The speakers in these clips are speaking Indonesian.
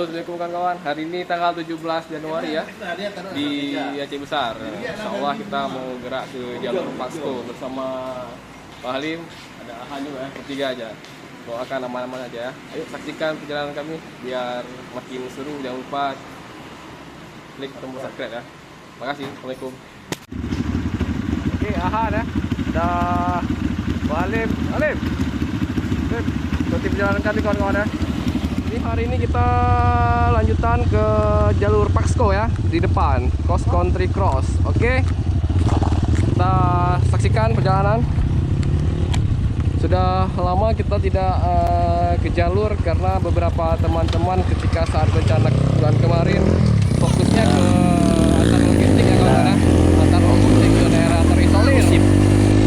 assalamualaikum kawan-kawan. Hari ini tanggal 17 Januari ya, di Aceh Besar. Insya Allah kita mau gerak ke jalur Paxco bersama Pak Halim. Ada Ahan juga ya, bertiga aja. Doakan aman-aman aja ya. Ayo saksikan perjalanan kami biar makin seru. Jangan lupa klik tombol subscribe ya. Makasih. Assalamualaikum. Oke, Ahan ya. Ada Pak Halim. Halim. Ikuti perjalanan kami kawan-kawan ya. Jadi hari ini kita lanjutan ke jalur Paxco ya, di depan cross country cross. Oke, kita saksikan perjalanan. Sudah lama kita tidak ke jalur karena beberapa teman-teman ketika saat bencana bulan kemarin fokusnya ke antar logistik ya kawan ya, antar logistik ke daerah terisolir.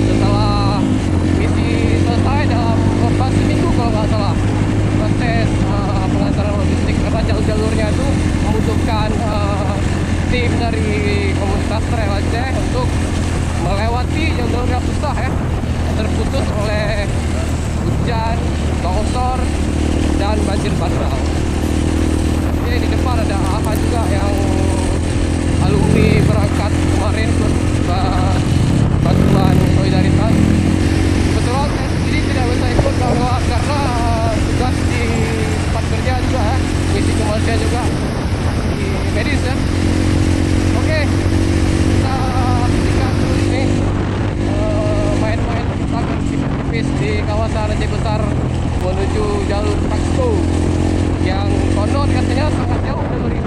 Setelah misi selesai dalam beberapa minggu kalau nggak salah, proses pengantaran logistik karena jalur-jalurnya itu membutuhkan tim dari komunitas trail Aceh untuk melewati jalur yang susah ya, terputus oleh hujan, longsor, dan banjir bandang. Ini di depan ada apa juga yang alumni berangkat kemarin bantuan solidaritas. Kebetulan saya sendiri tidak bisa ikut kawan-kawan karena tugas di tempat kerja juga ya, misi kemanusiaan juga di medis ya. Oke, kita tinggal dulu ini main-main tipis di kawasan Aceh Besar menuju jalur Paxco yang konon katanya sangat jauh dari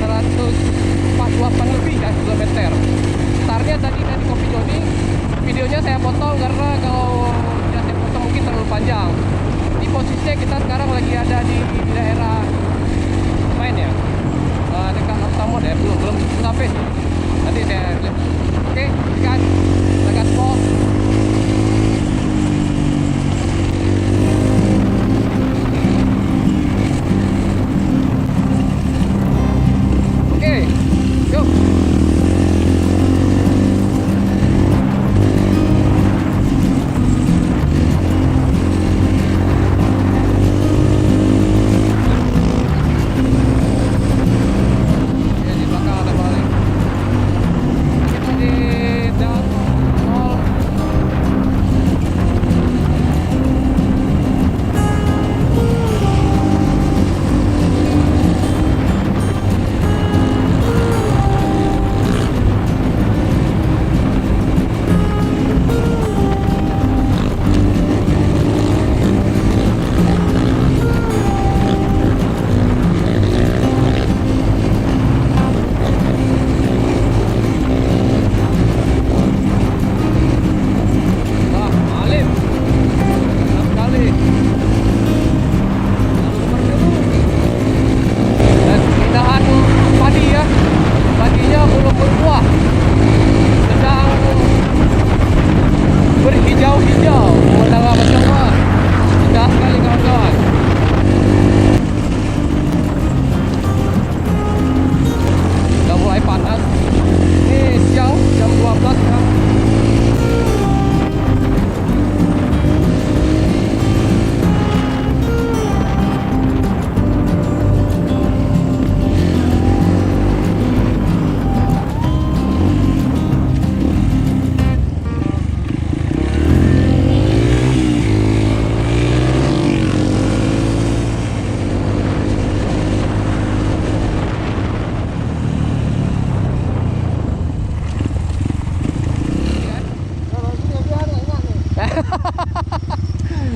148 lebih ya kilometer. Startnya tadi dari Kopi Joni. Videonya saya potong karena kalau tidak saya potong mungkin terlalu panjang. Di posisinya kita sekarang lagi ada di daerah main ya, dekat Altamont ya, belum sampai. Nanti saya lihat. Oke, ikan Gaspol. Oke, yuk.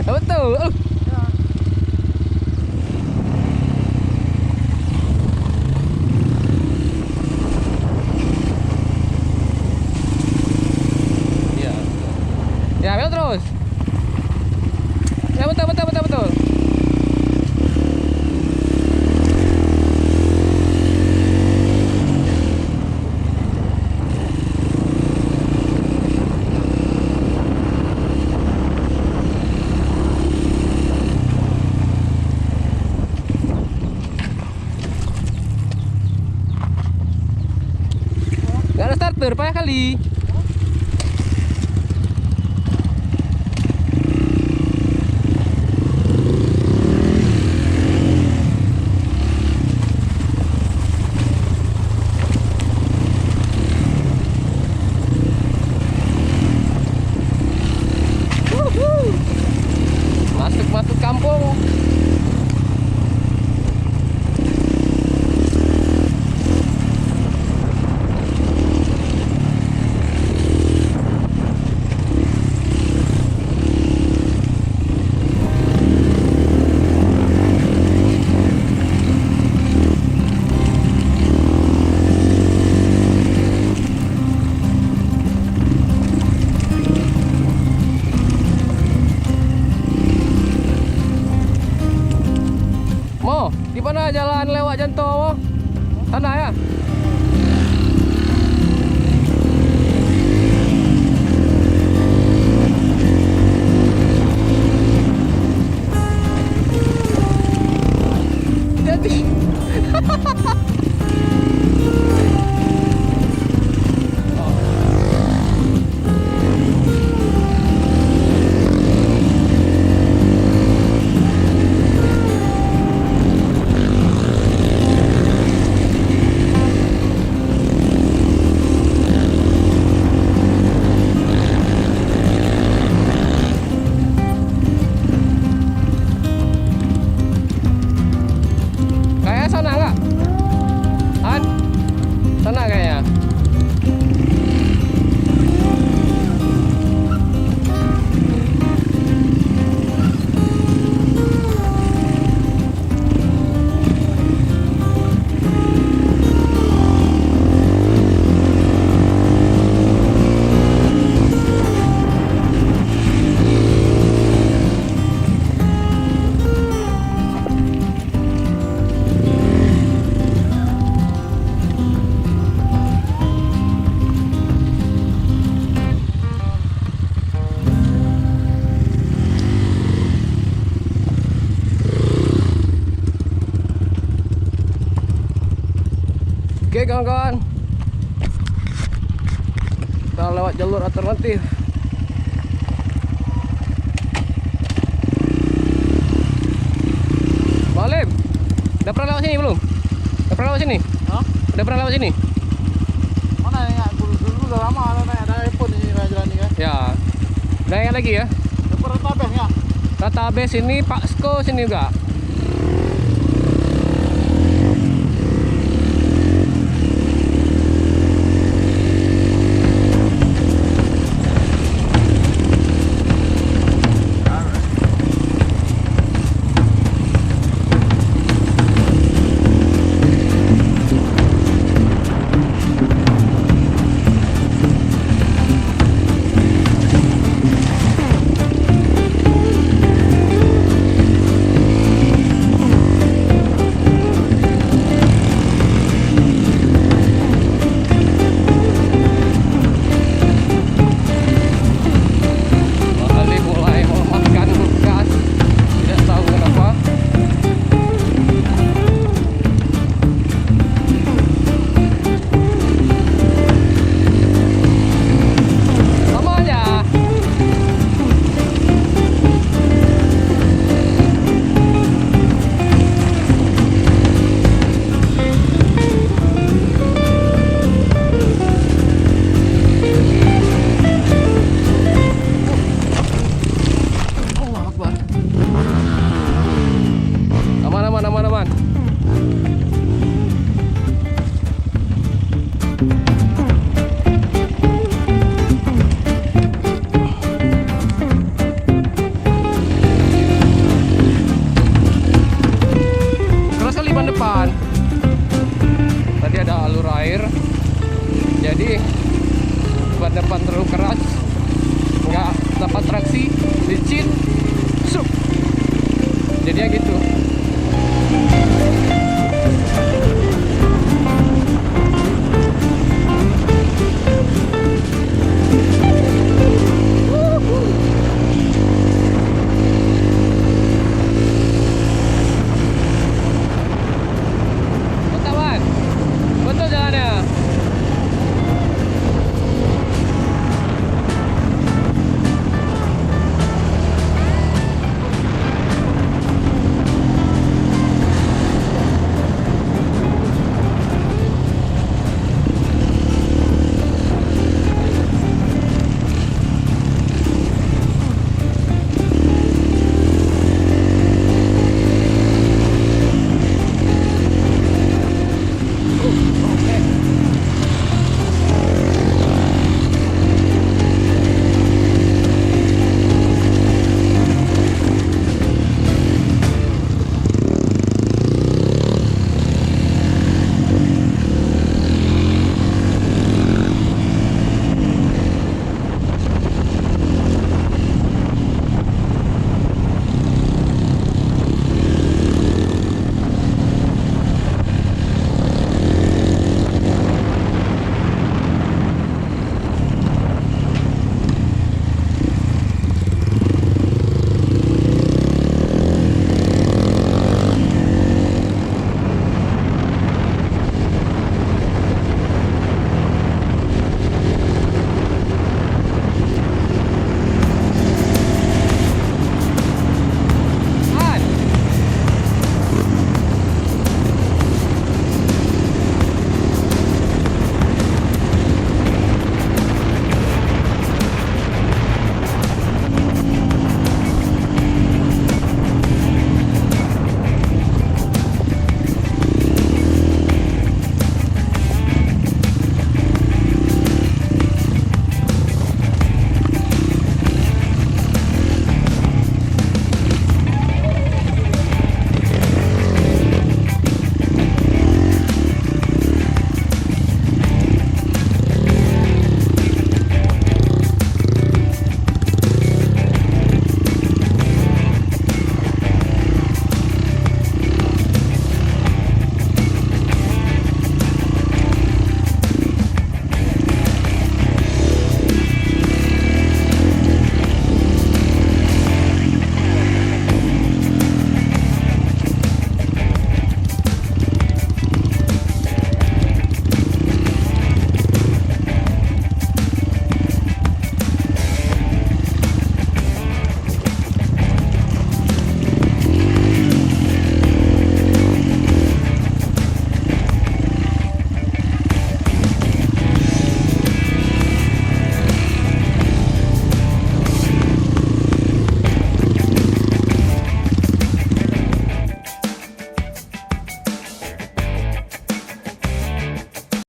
Betul. Iya. Ya, betul terus. Ya, betul. Gak ada starter, payah kali. Mau, di mana jalan lewat Janto? Sana ya? Jadi kayak sana nggak? Han? Sana kayaknya. Oke kawan-kawan, kita lewat jalur alternatif. Malim, udah pernah lewat sini belum? Udah pernah lewat sini? Hah? Udah pernah lewat sini? Mana ya? Dulu udah lama ada iPhone ini jalan ini kan. Ya, udah ingat lagi ya? Depan Tabeh ya. Rata base sini, Paksko sini juga. Aman. Terus kali ban depan tadi ada alur air, jadi ban depan terlalu keras, nggak dapat traksi, licin, sup, jadinya gitu.